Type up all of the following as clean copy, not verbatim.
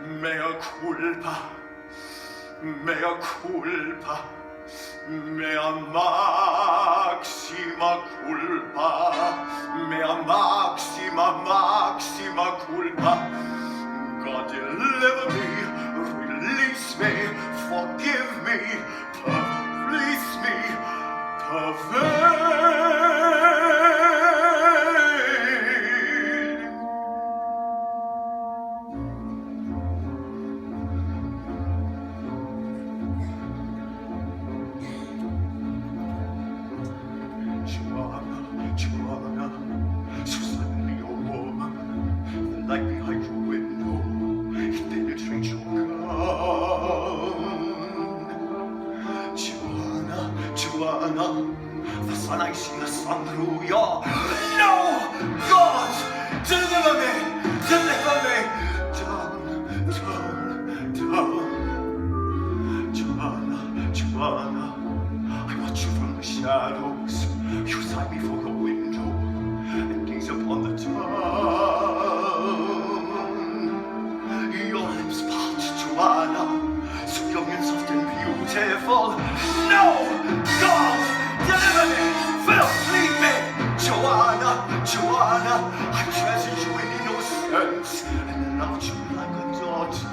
Mea culpa, mea culpa, mea maxima culpa, mea maxima culpa. God deliver me, release me, forgive me, release me, Johanna, so suddenly you're warm. The light behind your window, it penetrates your gown. Johanna, the sun, I see the sun through your... No! God! Deliver me! Deliver me! Down. Johanna, I watch you from the shadows. You sigh before the window and gaze upon the town. Your lips part, Johanna, so young and soft and beautiful. No! God! Deliver me! Phil, leave me! Johanna, I treasured you in innocence and loved you like a daughter.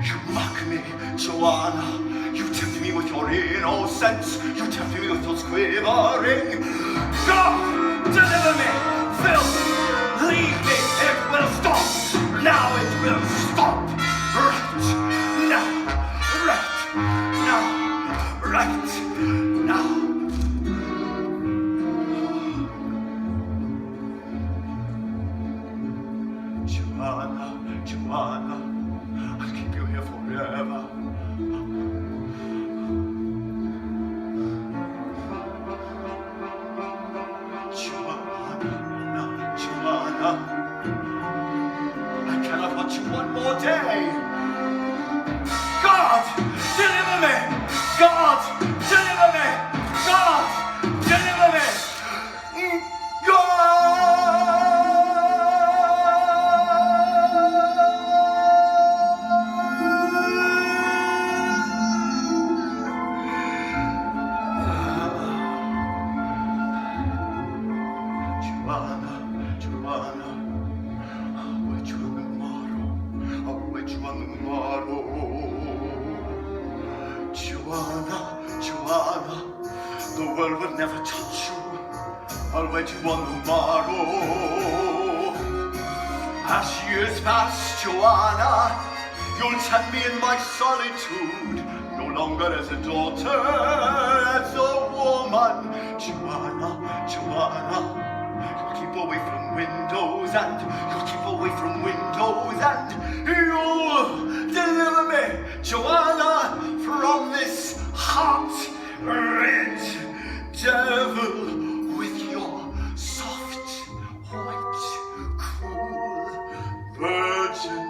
You mock me, Johanna. You tempt me with your innocence. You tempt me with those quivering. God, deliver me! Phil, leave me! It will stop! Now it will stop! Right now! Johanna, I'll keep you here forever. Johanna, I cannot watch you one more day. God, deliver me! God, deliver me! God, deliver me! Johanna, the world will never touch you. I'll wed you on the morrow. As years pass, Johanna, you'll tend me in my solitude, no longer as a daughter, as a woman. Johanna, you'll keep away from windows and you'll deliver me, Johanna, from this hot-red devil with your soft, white, cool virgin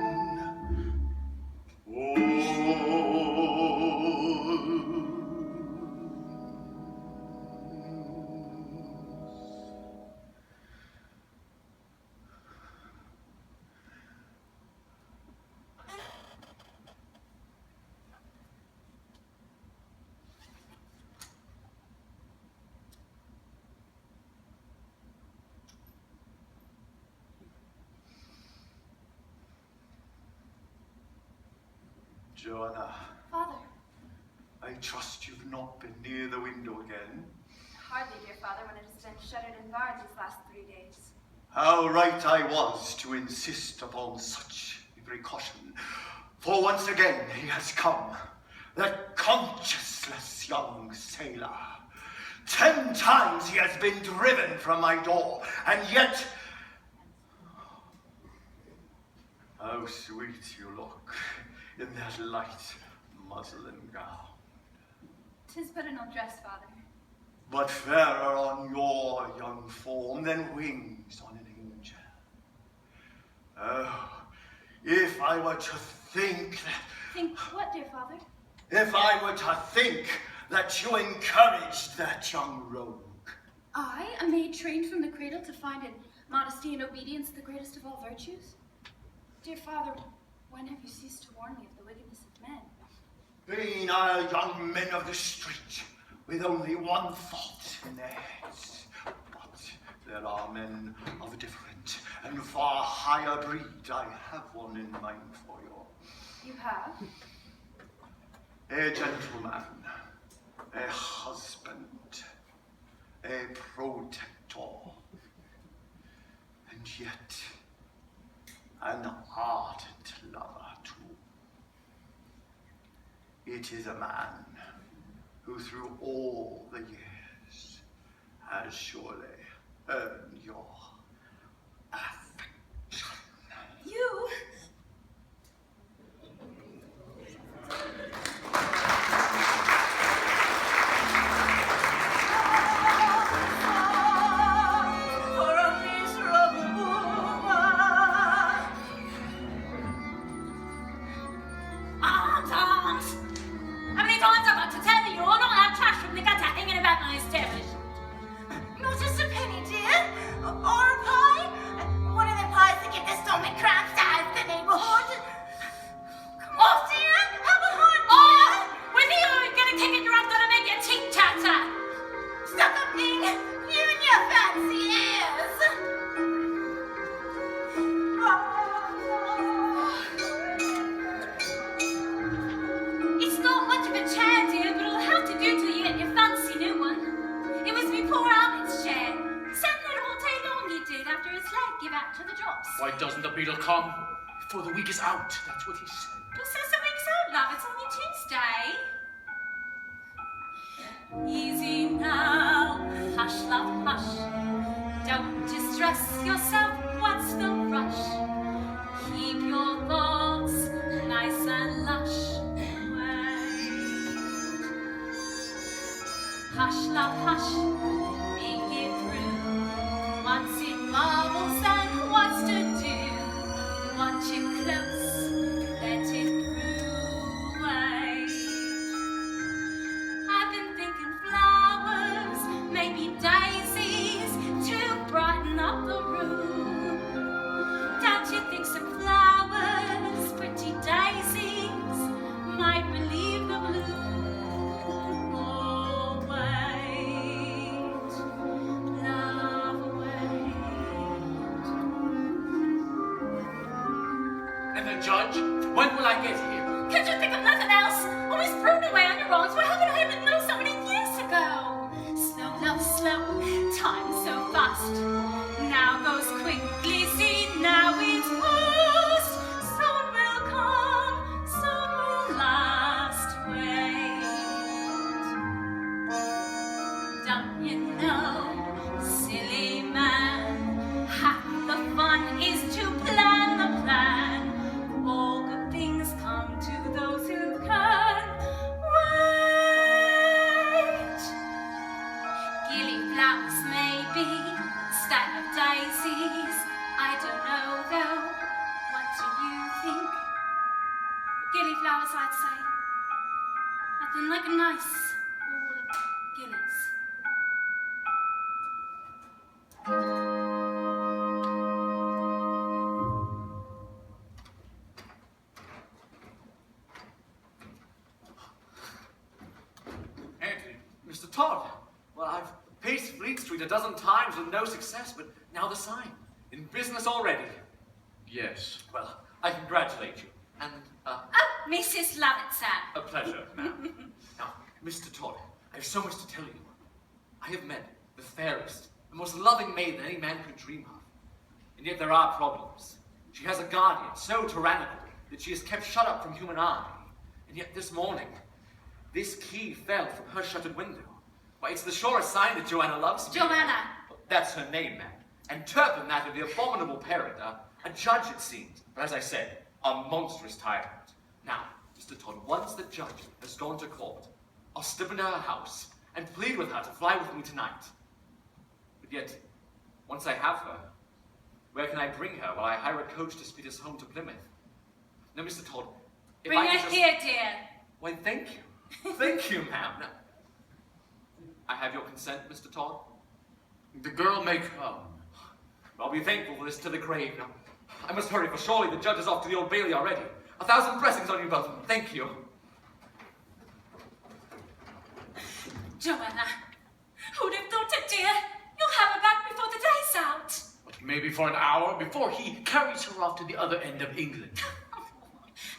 Johanna. Father. I trust you've not been near the window again. Hardly, dear father, when it has been shuttered and barred these last 3 days. How right I was to insist upon such a precaution. For once again he has come, that conscienceless young sailor. 10 times he has been driven from my door, and yet... How sweet you look in that light muslin gown. 'Tis but an old dress, father. But fairer on your young form than wings on an angel. Oh, if I were to think that... Think what, dear father? If I were to think that you encouraged that young rogue. I, a maid trained from the cradle to find in modesty and obedience the greatest of all virtues? Dear Father, when have you ceased to warn me of the wickedness of men? Being are young men of the street, with only one thought in their heads. But there are men of a different and far higher breed. I have one in mind for you. You have? A gentleman, a husband, a protector, and yet an ardent lover too. It is a man who through all the years has surely earned your affection. You? Why doesn't the beetle come? Before the week is out, that's what he said. Just as the week's out, love, it's only Tuesday. Easy now, hush, love, hush. Don't distress yourself, what's the rush? Keep your thoughts nice and lush. Wait. Hush, love, hush, make it through. Once it marvels and wants to do. Watch it close, let it through. Wait. I've been thinking flowers, maybe daisies, to brighten up the room. Don't you think some flowers, pretty daisies, might relieve the gloom? Oh, wait, love, wait. And the judge? When will I get here? Can't you think of nothing else? Always thrown away on your wrongs. What happened I didn't know so many years ago? Slow, love, slow. Time so fast. Now goes quickly, see, now it's past. Soon will come, soon will last. Wait. Don't you know, silly man, half the fun is to plan the plan. All good things come to those who can wait. Gillyflowers maybe, instead of daisies. I don't know though. What do you think? Gillyflowers, I'd say. Nothing like a nice wall of gillies. Anthony, Mr. Todd. Well, I've paced Fleet Street a dozen times with no success, but now the sign. In business already. Yes. Well, I congratulate you. And, Oh, Mrs. Lovett, sir. a pleasure, ma'am. Now, Mr. Todd, I have so much to tell you. I have met the fairest, the most loving maiden any man could dream of. And yet there are problems. She has a guardian so tyrannical that she is kept shut up from human eye. And yet this morning, this key fell from her shuttered window. Why, it's the surest sign that Johanna loves me. Johanna. That's her name, ma'am. And Turpin, that of the abominable parent, a judge, it seems, but as I said, a monstrous tyrant. Now, Mr. Todd, once the judge has gone to court, I'll slip into her house and plead with her to fly with me tonight. But yet, once I have her, where can I bring her while I hire a coach to speed us home to Plymouth? Now, Mr. Todd, if Bring I her could just... here, dear. Why, thank you. Thank you, ma'am. Now, I have your consent, Mr. Todd? The girl may come. I'll be thankful for this to the grave now. I must hurry, for surely the judge is off to the Old Bailey already. 1,000 blessings on you both. Thank you. Johanna, who'd have thought it, dear? You'll have her back before the day's out. But maybe for an hour before he carries her off to the other end of England.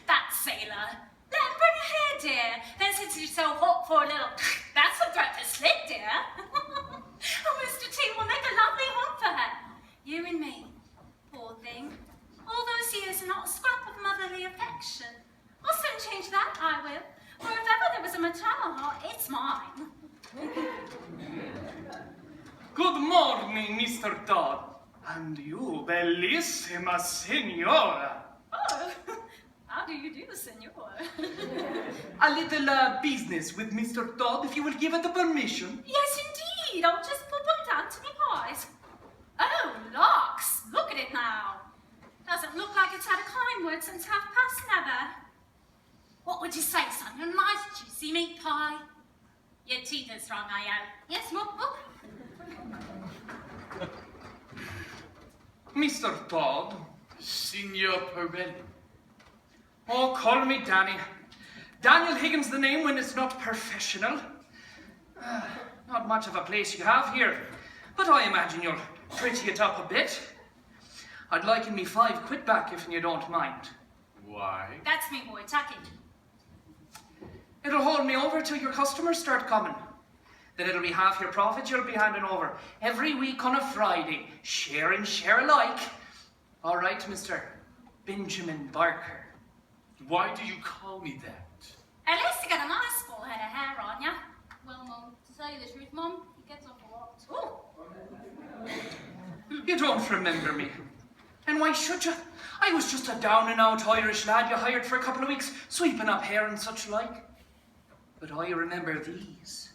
That sailor. Let him bring her here, dear. Then since you're so hot for a little, that's a threat to slip, dear. Oh, Mr. T will make a lovely home for her. You and me. Poor thing. All those years and not a scrap of motherly affection. I'll soon change that, I will. For if ever there was a maternal heart, it's mine. Good morning, Mr. Todd. And you, bellissima signora. Oh, how do you do, senor? A little business with Mr. Todd, if you will give it the permission. Yes, indeed. I'll just put them down to me pies. Oh, locks. Look at it now. Doesn't look like it's had a kind word since 7:30. What would you say, son? A nice juicy meat pie? Your teeth are strong, are you? Yes, Mum? Oh. Mr. Todd. Signor Pirelli. Oh, call me Danny. Daniel Higgins the name when it's not professional. Not much of a place you have here, but I imagine you'll pretty it up a bit. I'd like me 5 quid back if you don't mind. Why? That's me, boy, tucking. It'll hold me over till your customers start coming. Then it'll be half your profit you'll be handing over every week on a Friday. Share and share alike. All right, Mr. Benjamin Barker. Why do you call me that? At least you got a nice full head of hair on ya. Well, Mum, to tell you the truth, Mum, he gets off a lot. Ooh. You don't remember me. And why should you? I was just a down-and-out Irish lad you hired for a couple of weeks, sweeping up hair and such like. But I remember these.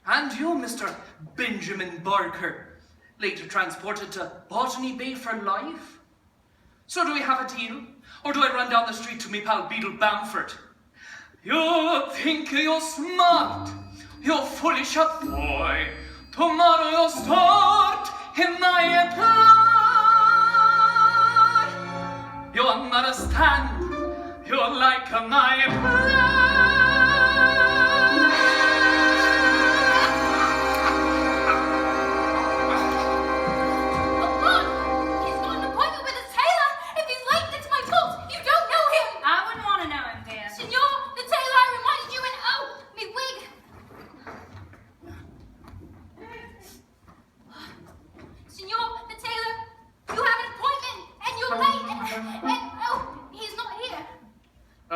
And you, Mr. Benjamin Barker, later transported to Botany Bay for life. So do we have a deal? Or do I run down the street to me pal Beadle Bamford? You think you're smart, you're foolish a boy. Tomorrow you'll start in my employ. You understand, you're like my employ.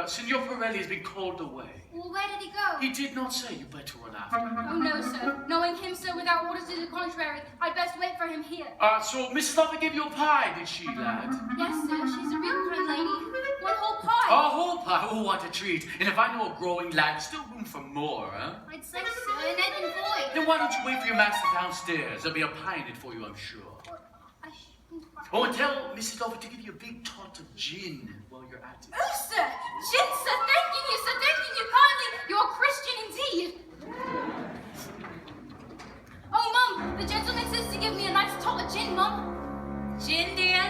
Signor Pirelli has been called away. Well, where did he go? He did not say you better run after him. Oh, no, sir. Knowing him, sir, without orders to the contrary, I'd best wait for him here. So Mrs. Lofty gave you a pie, did she, lad? Yes, sir. She's a real kind lady. One whole pie. A whole pie? Oh, what a treat. And if I know a growing lad, still room for more, huh? I'd say so. An egg and void. Then why don't you wait for your master downstairs? There'll be a pie in it for you, I'm sure. Oh, and tell Mrs. Lofty to give you a big tot of gin while you're at it. Oh, sir. Gin, sir. Thanking you, sir. Thanking you kindly. You're a Christian indeed. Oh, Mum. The gentleman says to give me a nice tot of gin, Mum. Gin, dear?